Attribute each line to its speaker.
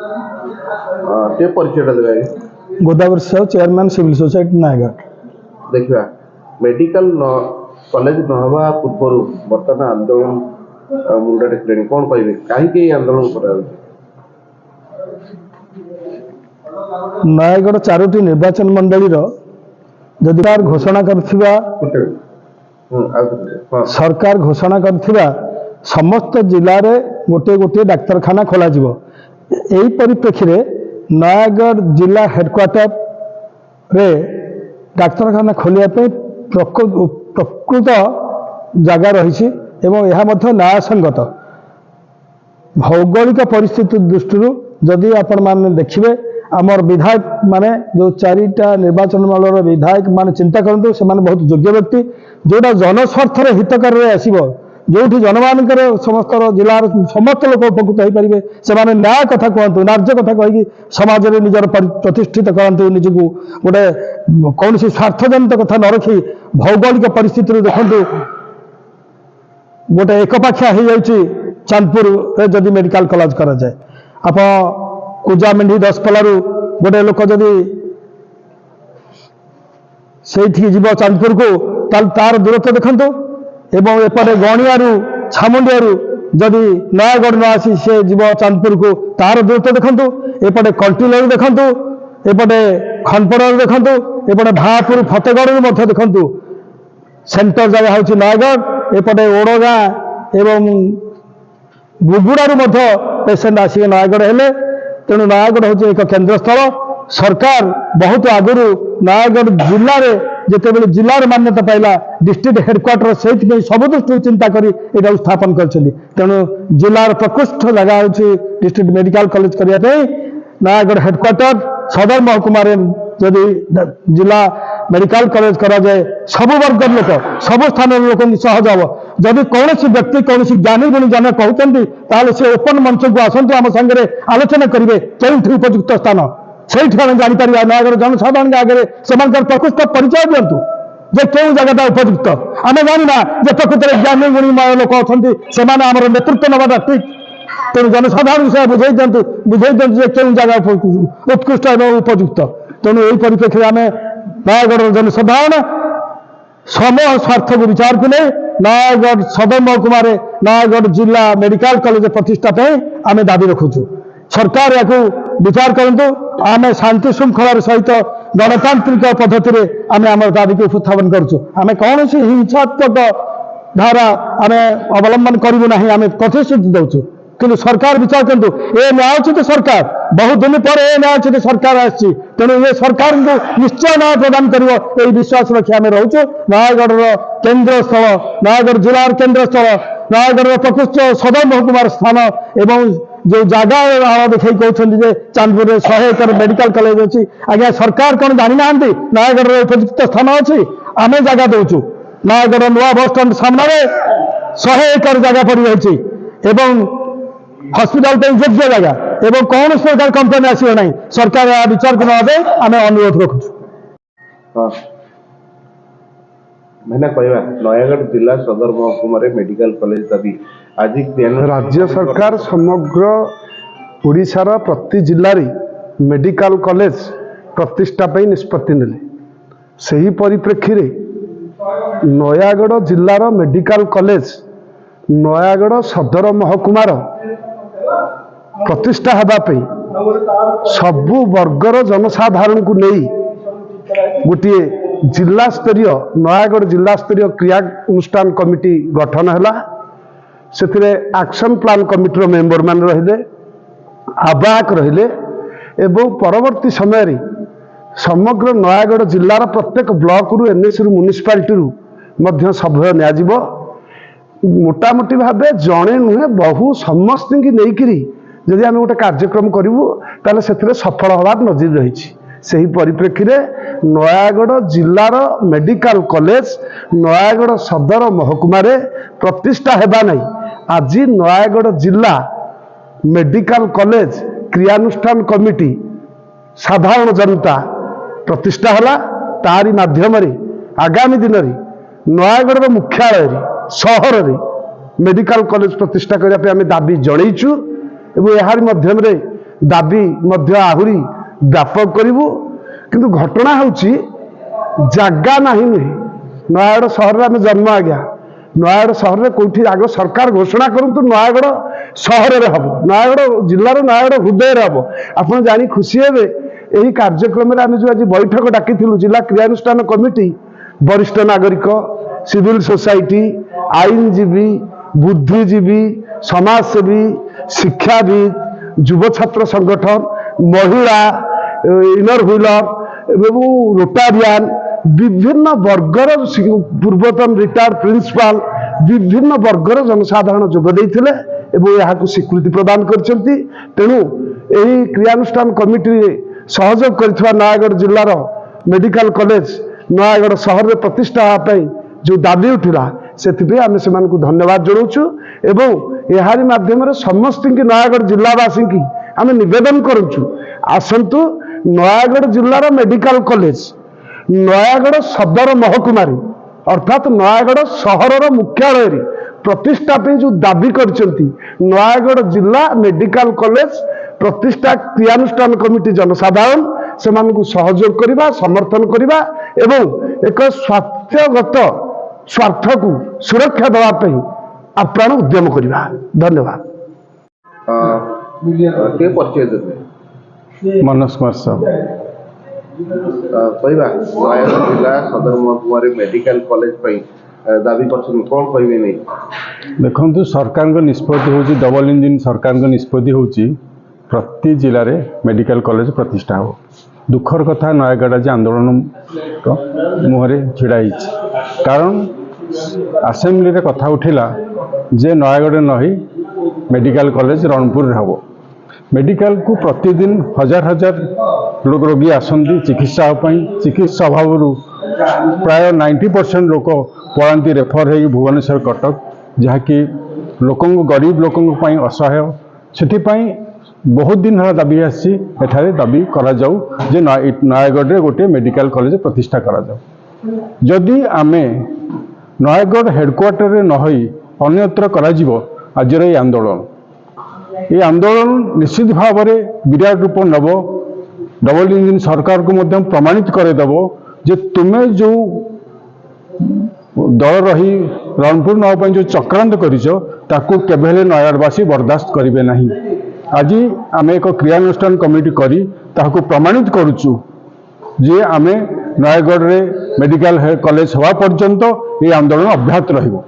Speaker 1: टे परिचय देवे
Speaker 2: Godavari Sahu chairman civil society Nayagarh.
Speaker 1: देखा मेडिकल कॉलेज नहवा पूर्व बर्तमान आंदोलन मुंडा टेकले कौन कहे कहीं आंदोलन कर
Speaker 2: नयगढ़ 4टी निर्वाचन मंडली जदि घोषणा सरकार घोषणा कर समस्त जिले में गोटे गोटे डाक्तरखाना खोल यही परिप्रेक्षी में नयगढ़ जिला हेडक्वार्टर रे डाक्तरखाना खोलिया प्रकृत जगह रही न्यायसंगत भौगोलिक परिस्थिति दृष्टि जदि आपण मैंने देखिए आमर विधायक माने जो 4टा निर्वाचन मंडल विधायक माने चिंता करते से बहुत योग्य व्यक्ति जोटा जनस्वार्थ हितकर आसो जो जनमानकर समस्त जिलार समस्त लोक उपकृत हो पारे से न्याय कथा कहतु न्याय कथा कहीकि समाज में निजर प्रतिष्ठित करतु निजको गोटे कौन स्वार्थजनित कथा न रखी भौगोलिक परिस्थिति देखु गोटे एकपाखिया हो जाए चांदपुर जदि मेडिकल कॉलेज करा जाए आप कुजामेंढी दसपल्लू गोटे लोक जदि से जीव चांदपुर को तार दूरत्व देखु एवं एपटे गणियारू छामुंडियारू जदि नयगढ़ न आसी से जीव चांदपुर को तार दूरत्व देखु एपटे कंटिलू देखु एपटे खनपड़ा देखु एपटे भापुर फतेगढ़ देखु सेंटर जगह हूँ नयगढ़ एपटे ओडगाँ एवं बुगुड़ारू पेसेंट आसिक नयगढ़ हेले तेणु नयगढ़ हूँ एक केन्द्रस्थल सरकार बहुत आगुरी नयगढ़ जिले में जितेबाला जिलार मान्यता पाइला डिस्ट्रिक्ट हेडक्वार्टर से सब दृष्टि चिंता कर स्थापन कर तेणु जिलार प्रकृष्ठ जगह हूँ डिस्ट्रिक्ट मेडिकल कॉलेज करने नयगढ़ हेडक्वार्टर सदर महकुमार जदि जिला मेडिकल कॉलेज करा जाए सब वर्ग लोक सब स्थान लोक सहज हम जदि कौन व्यक्ति कौन ज्ञानी गुणी जन कहते से ओपन मंच को आसतु आम सागर आलोचना करेंगे कौन उपयुक्त स्थान से जापर नयगढ़ जनसाधारण आगे से प्रकृष्ट परिचय दिंतु जे क्यों जगह उपयुक्त आम जाना जे प्रकृत ज्ञानी गुणीमय लोक अच्छा से नेतृत्व नवाटा ठीक तेणु जनसाधारण से बुझे दिंतु जे क्यों जगह उत्कृष्ट और उपयुक्त तेणु यही परिप्रेक्षी आम नयगढ़ जनसाधारण समूह स्वार्थ को विचार को नहीं नयगढ़ सदर महकुमार नयगढ़ जिला मेडिकल कॉलेज प्रतिष्ठा आम दाबी रखुचु सरकार या विचार करूँ आम शांति श्रृंखलार सहित गणतांत्रिक पद्धति आम आम दाबी को उपस्थापन करें कौन सी हिंसात्मक धारा आम अवलंबन करूँ ना आम प्रतिश्रुति दौचु कि सरकार विचार करूँ ए न्यायोचित सरकार बहुत दिन पर ए न्यायोचित सरकार आसी तेणु ये सरकार को निश्चय न्याय प्रदान कर विश्वास रखी आम रोचु नयगढ़ केन्द्र स्थल नयगढ़ जिलार केन्द्र स्थल नयगढ़ प्रकृष्ट सदर महकुमार स्थान एवं जो जगह देखिए कहते चांदपुर 100 एकड़ मेडिकल कॉलेज अच्छी आज्ञा सरकार कौन जानी ना नयगढ़ उपयुक्त स्थान अच्छी आम जगह दौचु नयगढ़ नुआ बस स्टाण्ड सामने 100 एकड़ जगह पड़ रही हॉस्पिटल योग्य जगह एवं कौन प्रकार कंप्लेन आसो ना सरकार विचार को नदे आम अनुरोध रखुचु
Speaker 1: मैंने कहवा नयगढ़ जिला सदर महकुमार मेडिकल कॉलेज दाबी आज
Speaker 3: राज्य सरकार समग्र ओडिशार प्रति जिले में मेडिकल कॉलेज प्रतिष्ठा निष्पत्ति नेले सही परिप्रेक्षी में नयगढ़ जिलार मेडिकल कॉलेज नयगढ़ सदर महकुमार प्रतिष्ठा होगापी सबु वर्गर जनसाधारण को नहीं गोटे जिला स्तरीय नयगढ़ जिला स्तरीय क्रिया अनुष्ठान कमिटी गठन है से एक्शन प्लान कमिटर मेंबर मान रहिले आवाहक रहिले एवं परवर्ती समय रे समग्र नयगढ़ जिलार प्रत्येक ब्लॉक रु एनएसी म्युनिसिपालिटी रु सभ्य नियाजिबो मोटामोटी भाव जड़े नुहे बहु समस्त की नहींकि जदि आम गोटे कार्यक्रम करूँ ताले से सफल हबार नजीर रही से परिप्रेक्षी में नयगढ़ जिलार मेडिकल कॉलेज नयगढ़ सदर महकुमार प्रतिष्ठा हेबा नहीं आज नयगढ़ जिला मेडिकल कॉलेज क्रियानुष्ठान कमिटी साधारण जनता प्रतिष्ठा है तारी माध्यम आगामी दिन में नयगढ़ मुख्यालय सहर में मेडिकल कॉलेज प्रतिष्ठा करने दाबी जनईचु एवं यार मध्यम ଦାବି ମଧ୍ୟ ଆହୁରି ବ୍ୟାପକ କରିବୁ। କିନ୍ତୁ ଘଟଣା ହେଉଛି ଜାଗା ନାହିଁ ନୁହେଁ। ନୟାଗଡ଼ ସହରରେ ଆମେ ଜନ୍ମ ଆଜ୍ଞା। ନୟାଗଡ଼ ସହରରେ କୋଉଠି ଆଗ ସରକାର ଘୋଷଣା କରନ୍ତୁ ନୟାଗଡ଼ ସହରରେ ହବ, ନୟାଗଡ଼ ଜିଲ୍ଲାର ନୟାଗଡ଼ ହୃଦୟରେ ହବ। ଆପଣ ଜାଣି ଖୁସି ହେବେ ଏହି କାର୍ଯ୍ୟକ୍ରମରେ ଆମେ ଯେଉଁ ଆଜି ବୈଠକ ଡାକିଥିଲୁ ଜିଲ୍ଲା କ୍ରିୟାନୁଷ୍ଠାନ କମିଟି, ବରିଷ୍ଠ ନାଗରିକ, ସିଭିଲ ସୋସାଇଟି, ଆଇନଜୀବୀ, ବୁଦ୍ଧିଜୀବୀ, ସମାଜସେବୀ, ଶିକ୍ଷାବିଦ, ଯୁବ ଛାତ୍ର ସଂଗଠନ, ମହିଳା, ଇନର ହୁଇଲର ଏବଂ ରୋଟାରିଆନ, ବିଭିନ୍ନ ବର୍ଗର ପୂର୍ବତନ ରିଟାୟାର୍ଡ ପ୍ରିନ୍ସିପାଲ, ବିଭିନ୍ନ ବର୍ଗର ଜନସାଧାରଣ ଯୋଗ ଦେଇଥିଲେ ଏବଂ ଏହାକୁ ସ୍ୱୀକୃତି ପ୍ରଦାନ କରିଛନ୍ତି। ତେଣୁ ଏହି କ୍ରିୟାନୁଷ୍ଠାନ କମିଟିରେ ସହଯୋଗ କରିଥିବା ନୟାଗଡ଼ ଜିଲ୍ଲାର ମେଡିକାଲ କଲେଜ ନୟାଗଡ଼ ସହରରେ ପ୍ରତିଷ୍ଠା ହେବା ପାଇଁ ଯେଉଁ ଦାବି ଉଠିଲା ସେଥିପାଇଁ ଆମେ ସେମାନଙ୍କୁ ଧନ୍ୟବାଦ ଜଣାଉଛୁ ଏବଂ ଏହାରି ମାଧ୍ୟମରେ ସମସ୍ତଙ୍କୁ ନୟାଗଡ଼ ଜିଲ୍ଲାବାସୀଙ୍କୁ ଆମେ ନିବେଦନ କରୁଛୁ, ଆସନ୍ତୁ ନୟାଗଡ଼ ଜିଲ୍ଲାର ମେଡିକାଲ କଲେଜ ନୟାଗଡ଼ ସଦର ମହକୁମାରେ ଅର୍ଥାତ୍ ନୟାଗଡ଼ ସହରର ମୁଖ୍ୟାଳୟରେ ପ୍ରତିଷ୍ଠା ପାଇଁ ଯେଉଁ ଦାବି କରିଛନ୍ତି ନୟାଗଡ଼ ଜିଲ୍ଲା ମେଡିକାଲ କଲେଜ ପ୍ରତିଷ୍ଠା କ୍ରିୟାନୁଷ୍ଠାନ କମିଟି ଜନସାଧାରଣ ସେମାନଙ୍କୁ ସହଯୋଗ କରିବା, ସମର୍ଥନ କରିବା ଏବଂ ଏକ ସ୍ୱାସ୍ଥ୍ୟଗତ ସ୍ୱାର୍ଥକୁ ସୁରକ୍ଷା ଦେବା ପାଇଁ ଆପ୍ରାଣ ଉଦ୍ୟମ କରିବା। ଧନ୍ୟବାଦ।
Speaker 1: କିଏ ପରିଚୟ ଦେବେ?
Speaker 4: मनोज कुमार साहब।
Speaker 1: କହିବା ନୟାଗଡ଼ ଜିଲ୍ଲା ସଦର ମହକୁମାରେ ମେଡିକାଲ କଲେଜ ପାଇଁ ଦାବି କରିଛନ୍ତି, କ'ଣ କହିବେ ନେଇ?
Speaker 4: देखु सरकार निष्पत्ति हूँ डबल इंजिन सरकार निष्पत्ति हूँ प्रति जिले में मेडिकल कॉलेज प्रतिष्ठा हो। दुखर कथा नयागढ़ आज आंदोलन मुहर छिड़ा कारण आसेम्बली कथा उठिला जे नयागढ़ नही मेडिकल कॉलेज रणपुर हम। मेडिकल को प्रतिदिन हजार हजार लोग रोगी आसती चिकित्सा चिकित्सा अभाव प्राय 90% लोक पलांती रेफर हो भुवनेश्वर कटक जहाँकि लोक गरीब लोक असहाय से बहुत दिन है दाबी आसी दाबी करा जाऊ जे नयागढ़ गोटे मेडिकल कॉलेज प्रतिष्ठा करा जाऊ। जदि आमे नयागढ़ हेडक्वार्टर रे न होई अन्यत्र करा जिवो आज ये आंदोलन निश्चित भाव में विराट रूप नब। डबल इंजिन सरकार को मध्य प्रमाणित करदेव जे तुम्हें जो दल रही रणपुर नाप जो चक्रांत करको केबेले नयागढ़वासी बर्दाश्त करेंगे नहीं। आज आम एक क्रियानुष्ठान कमिटी करी ताकू प्रमाणित करुचु जे आमे नयागढ़ रे मेडिकल कॉलेज हवा पर्यंत ये आंदोलन अब्याहत रहिबो।